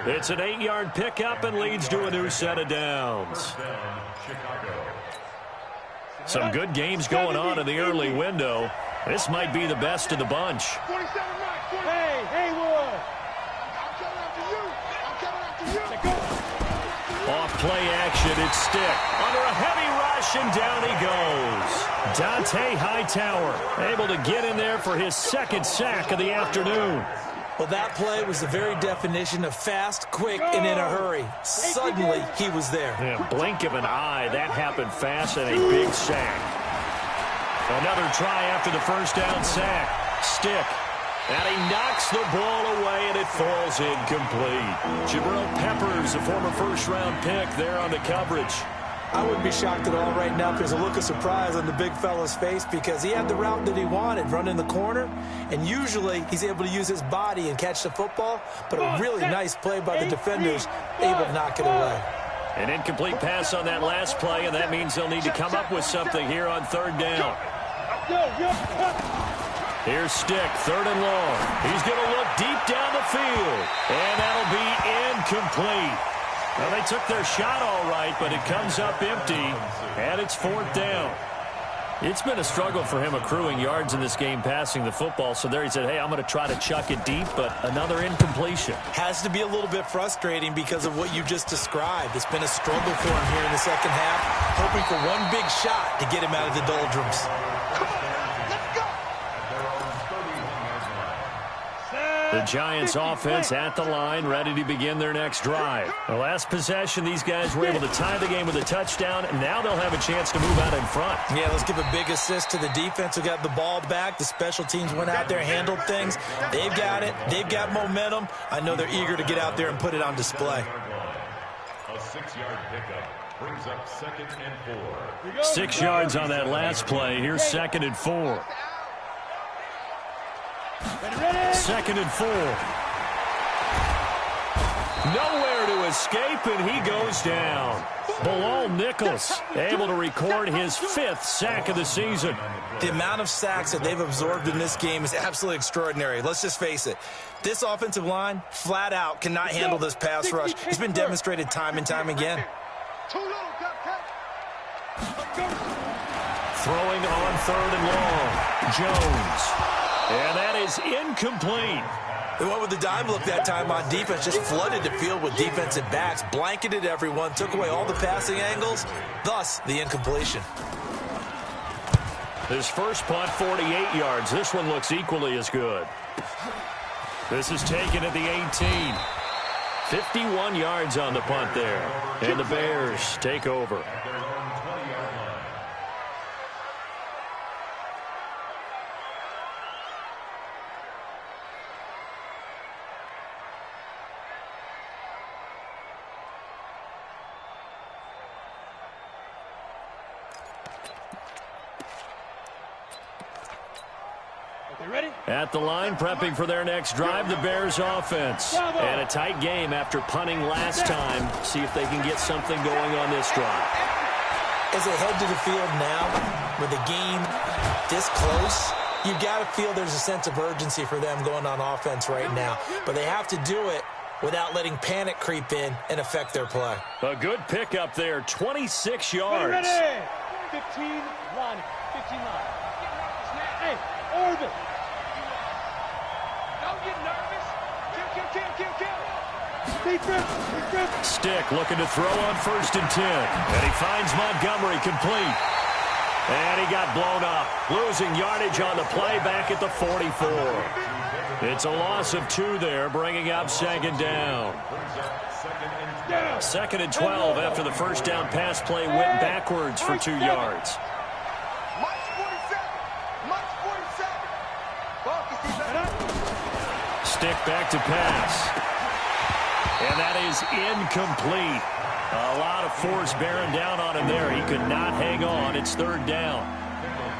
It's an 8-yard pickup and leads to a new set of downs. Some good games going on in the early window. This might be the best of the bunch. Hey, Haywood! Off play action, it's Stick. Under a heavy rush, and down he goes. Dante Hightower able to get in there for his 2nd sack of the afternoon. Well, that play was the very definition of fast, quick, and in a hurry. Suddenly, he was there. Yeah, blink of an eye, that happened fast, and a big sack. Another try after the first down sack. Stick. And he knocks the ball away, and it falls incomplete. Jabril Peppers, a former first-round pick, there on the coverage. I wouldn't be shocked at all right now if there's a look of surprise on the big fella's face because he had the route that he wanted, running the corner, and usually he's able to use his body and catch the football, but a really nice play by the defenders, able to knock it away. An incomplete pass on that last play, and that means they'll need to come up with something here on 3rd down. Here's Stick, 3rd and long. He's going to look deep down the field, and that'll be incomplete. Well, they took their shot all right, but it comes up empty, and it's 4th down. It's been a struggle for him accruing yards in this game passing the football, so there he said, hey, I'm going to try to chuck it deep, but another incompletion. Has to be a little bit frustrating because of what you just described. It's been a struggle for him here in the 2nd half, hoping for one big shot to get him out of the doldrums. The Giants offense at the line, ready to begin their next drive. The last possession, these guys were able to tie the game with a touchdown, and now they'll have a chance to move out in front. Yeah, let's give a big assist to the defense who got the ball back. The special teams went out there, handled things. They've got it. They've got momentum. I know they're eager to get out there and put it on display. A 6-yard pickup brings up 2nd and 4. 6 yards on that last play. Here's 2nd and 4. 2nd and 4. Nowhere to escape, and he goes down. Bilal Nichols able to record his 5th sack of the season. The amount of sacks that they've absorbed in this game is absolutely extraordinary. Let's just face it. This offensive line, flat out, cannot handle this pass rush. It's been demonstrated time and time again. Throwing on 3rd and long. Jones. And that is incomplete. They went with the dime look that time on defense, just flooded the field with defensive backs, blanketed everyone, took away all the passing angles, thus the incompletion. His first punt, 48 yards. This one looks equally as good. This is taken at the 18. 51 yards on the punt there. And the Bears take over. At the line, prepping for their next drive, the Bears offense. And a tight game after punting last time. See if they can get something going on this drive. As they head to the field now, with the game this close, you've got to feel there's a sense of urgency for them going on offense right now. But they have to do it without letting panic creep in and affect their play. A good pickup there, 26 yards. Ready. 15 line. 15 line. Hey, Orville. Don't get nervous. Kill. Stick looking to throw on 1st and 10. And he finds Montgomery complete. And he got blown up, losing yardage on the play back at the 44. It's a loss of 2 there, bringing up 2nd down. 2nd and 12 after the first down pass play went backwards for 2 yards. Stick back to pass. And that is incomplete. A lot of force bearing down on him there. He could not hang on. It's 3rd down.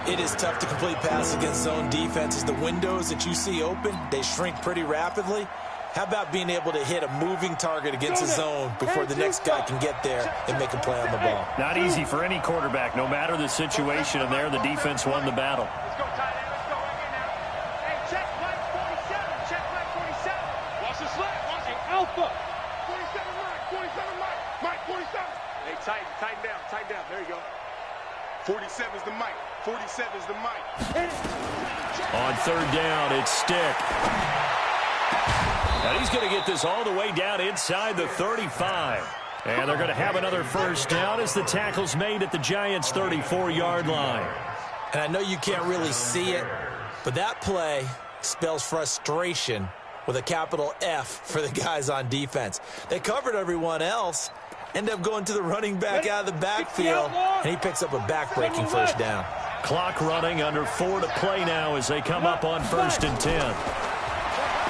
It is tough to complete passes against zone defenses. The windows that you see open, they shrink pretty rapidly. How about being able to hit a moving target against a zone before the next guy can get there and make a play on the ball? Not easy for any quarterback, no matter the situation. And there, the defense won the battle. Let's go, tight end. Let's go again now. Hey, check flag 47. Check flag 47. Watch the slap. Watch it. Alpha. 47 Mike. 47 Mike. Mike 47. Hey, tighten down. There you go. 47 is the mic. 47 is the mic. On 3rd down, it's Stick. And he's going to get this all the way down inside the 35. And they're going to have another 1st down as the tackle's made at the Giants' 34-yard line. And I know you can't really see it, but that play spells frustration with a capital F for the guys on defense. They covered everyone else, end up going to the running back out of the backfield, and he picks up a back-breaking 1st down. Clock running, under 4 to play now as they come up on 1st and 10.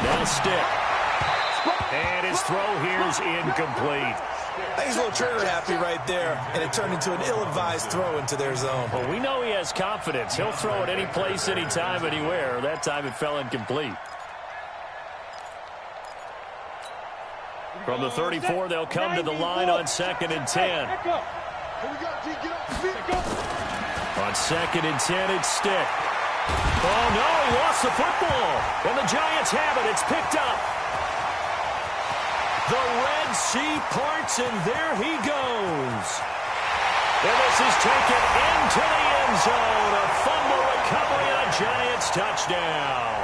Now Stick. And his throw here is incomplete. He's a little trigger happy right there, and it turned into an ill-advised throw into their zone. Well, we know he has confidence. He'll throw it any place, anytime, anywhere. That time it fell incomplete. From the 34, they'll come to the line on 2nd and 10. On 2nd and 10, it's Stick. Oh, no, he lost the football. And the Giants have it. It's picked up. The Red Sea parts, and there he goes. And this is taken into the end zone. A fumble recovery and a Giants touchdown.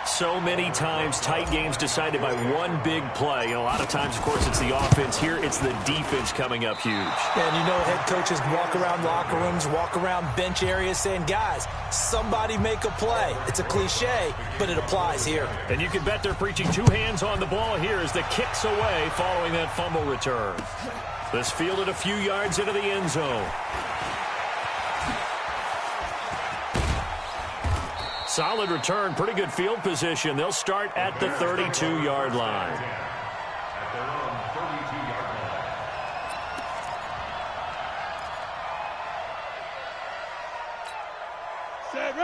So many times, tight games decided by one big play. A lot of times, of course, it's the offense. Here, it's the defense coming up huge. And you know, head coaches walk around locker rooms, walk around bench areas saying, guys, somebody make a play. It's a cliche, but it applies here. And you can bet they're preaching 2 hands on the ball here as the kick's away following that fumble return. This fielded a few yards into the end zone. Solid return, pretty good field position. They'll start at the 32-yard line. At their own 32-yard line.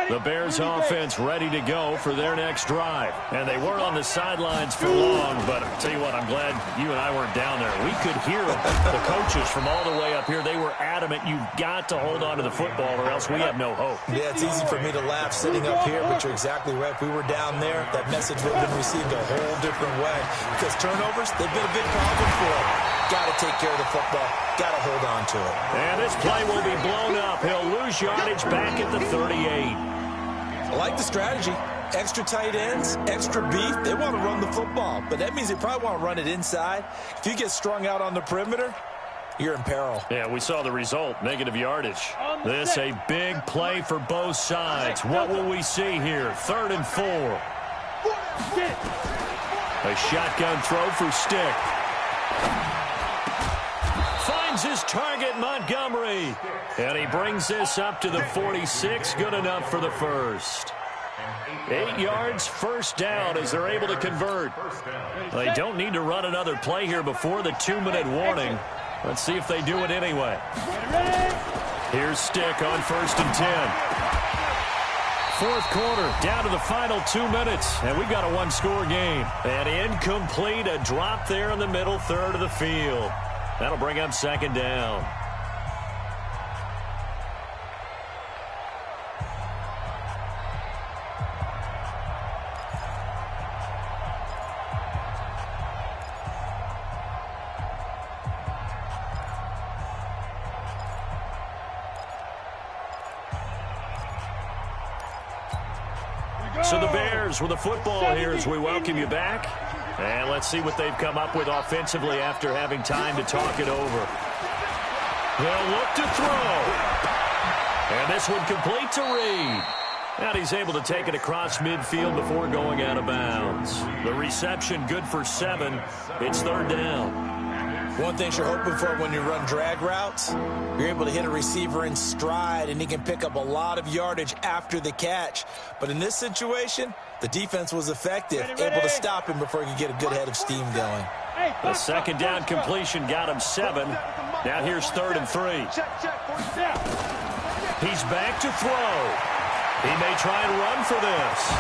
The Bears offense ready to go for their next drive. And they weren't on the sidelines for long, but I'll tell you what, I'm glad you and I weren't down there. We could hear the coaches from all the way up here. They were adamant, you've got to hold on to the football or else we have no hope. Yeah, it's easy for me to laugh sitting up here, but you're exactly right. If we were down there, that message would have been received a whole different way. Because turnovers, they've been a big problem for them. Got to take care of the football. Got to hold on to it. And this play will be blown up. He'll lose yardage back at the 38. I like the strategy. Extra tight ends, extra beef. They want to run the football, but that means they probably want to run it inside. If you get strung out on the perimeter, you're in peril. Yeah, we saw the result, negative yardage. This a big play for both sides. What will we see here? 3rd and 4. A shotgun throw for Stick. Finds his target, Montgomery. And he brings this up to the 46. Good enough for the first. 8 yards, 1st down as they're able to convert. They don't need to run another play here before the 2-minute warning. Let's see if they do it anyway. Here's Stick on 1st and 10. Fourth quarter, down to the final 2 minutes, and we've got a one-score game. And incomplete, a drop there in the middle third of the field. That'll bring up second down. So the Bears with the football here as we welcome you back. And let's see what they've come up with offensively after having time to talk it over. They'll look to throw. And this one complete to Reed. And he's able to take it across midfield before going out of bounds. The reception good for 7. It's third down. One thing you're hoping for when you run drag routes, you're able to hit a receiver in stride, and he can pick up a lot of yardage after the catch. But in this situation, the defense was effective, able to stop him before he could get a good head of steam going. The second down completion got him 7. Now here's 3rd and 3. He's back to throw. He may try and run for this.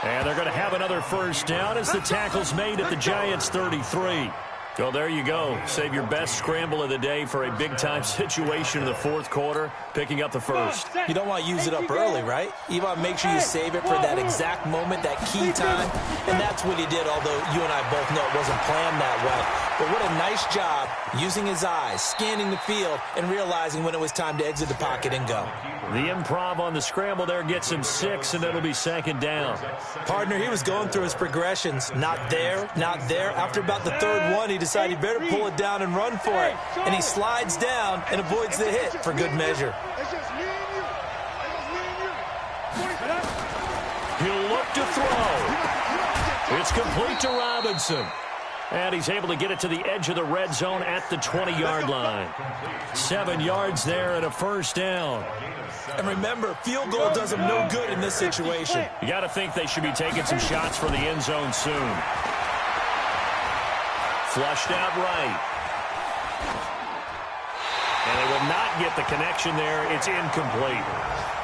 And they're going to have another first down as the tackle's made at the Giants' 33. So there you go. Save your best scramble of the day for a big-time situation in the fourth quarter, picking up the first. You don't want to use it up early, right? You want to make sure you save it for that exact moment, that key time. And that's what he did, although you and I both know it wasn't planned that way. But what a nice job using his eyes, scanning the field, and realizing when it was time to exit the pocket and go. The improv on the scramble there gets him 6, and it'll be second down. Partner, he was going through his progressions. Not there, not there. After about the third one, he decided he better pull it down and run for it. And he slides down and avoids the hit for good measure. He'll look to throw. It's complete to Robinson. And he's able to get it to the edge of the red zone at the 20-yard line. 7 yards there and a first down. And remember, field goal does them no good in this situation. You got to think they should be taking some shots for the end zone soon. Flushed out right. And they will not get the connection there. It's incomplete.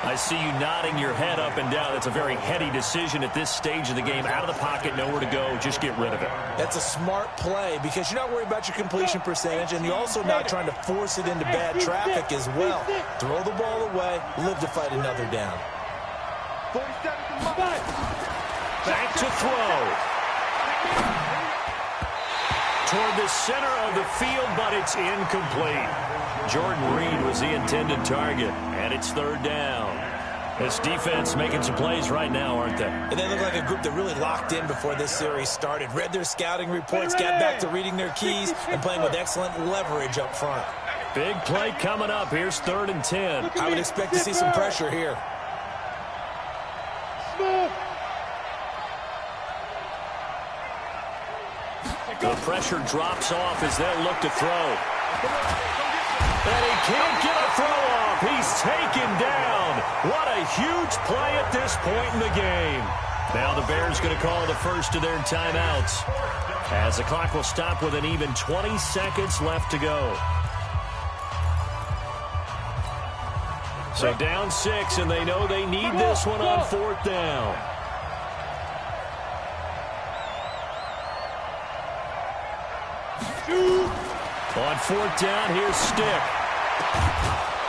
I see you nodding your head up and down. That's a very heady decision at this stage of the game. Out of the pocket, nowhere to go. Just get rid of it. That's a smart play because you're not worried about your completion percentage, and you're also not trying to force it into bad traffic as well. Throw the ball away, live to fight another down. Back to throw. Toward the center of the field, but it's incomplete. Jordan Reed was the intended target, and it's third down. This defense making some plays right now, aren't they? And they look like a group that really locked in before this series started. Read their scouting reports, got back to reading their keys, and playing with excellent leverage up front. Big play coming up. Here's 3rd and 10. I would expect to see some pressure here. The pressure drops off as they'll look to throw. And he can't get a throw off. He's taken down. What a huge play at this point in the game. Now the Bears going to call the first of their timeouts, as the clock will stop with an even 20 seconds left to go. So down 6, and they know they need this one on 4th down. On 4th down, here's Stick.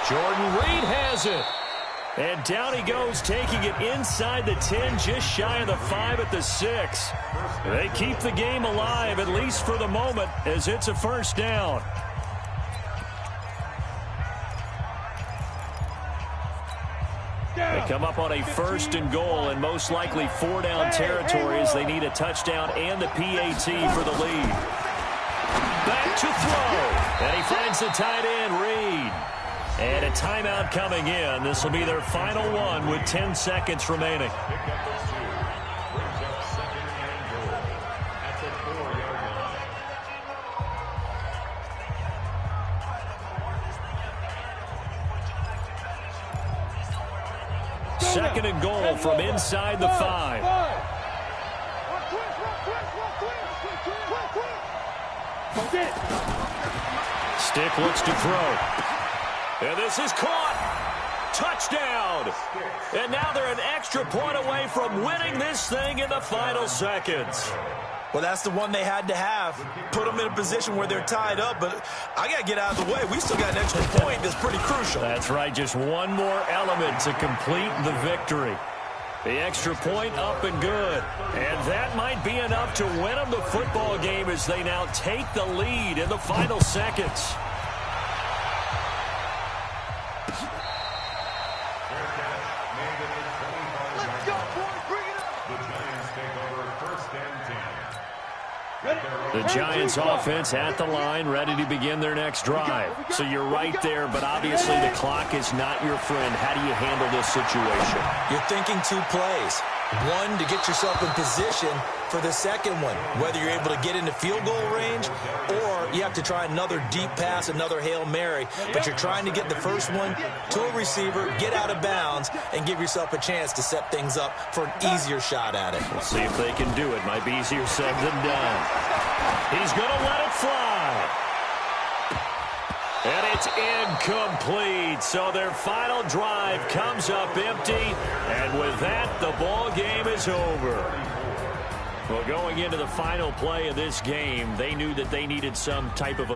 Jordan Reed has it. And down he goes, taking it inside the 10, just shy of the 5 at the 6. They keep the game alive, at least for the moment, as it's a first down. They come up on a 1st and goal, and most likely 4-down territory as they need a touchdown and the PAT for the lead. Back to throw, and he finds the tight end, Reed. And a timeout coming in. This will be their final one with 10 seconds remaining. Second and goal from inside the 5. Stick looks to throw. And this is caught. touchdown. And now they're an extra point away from winning this thing in the final seconds. Well, that's the one they had to have. Put them in a position where they're tied up, but I got to get out of the way. We still got an extra point that's pretty crucial. That's right, just one more element to complete the victory. The extra point up and good. And that might be enough to win them the football game as they now take the lead in the final seconds. The Giants offense at the line, ready to begin their next drive. So you're right there, but obviously the clock is not your friend. How do you handle this situation? You're thinking 2 plays. One, to get yourself in position for the second one, whether you're able to get into field goal range or you have to try another deep pass, another Hail Mary, but you're trying to get the first one to a receiver, get out of bounds, and give yourself a chance to set things up for an easier shot at it. We'll see if they can do it. Might be easier said than done. He's going to let it fly. And it's incomplete. So their final drive comes up empty. And with that, the ball game is over. Well, going into the final play of this game, they knew that they needed some type of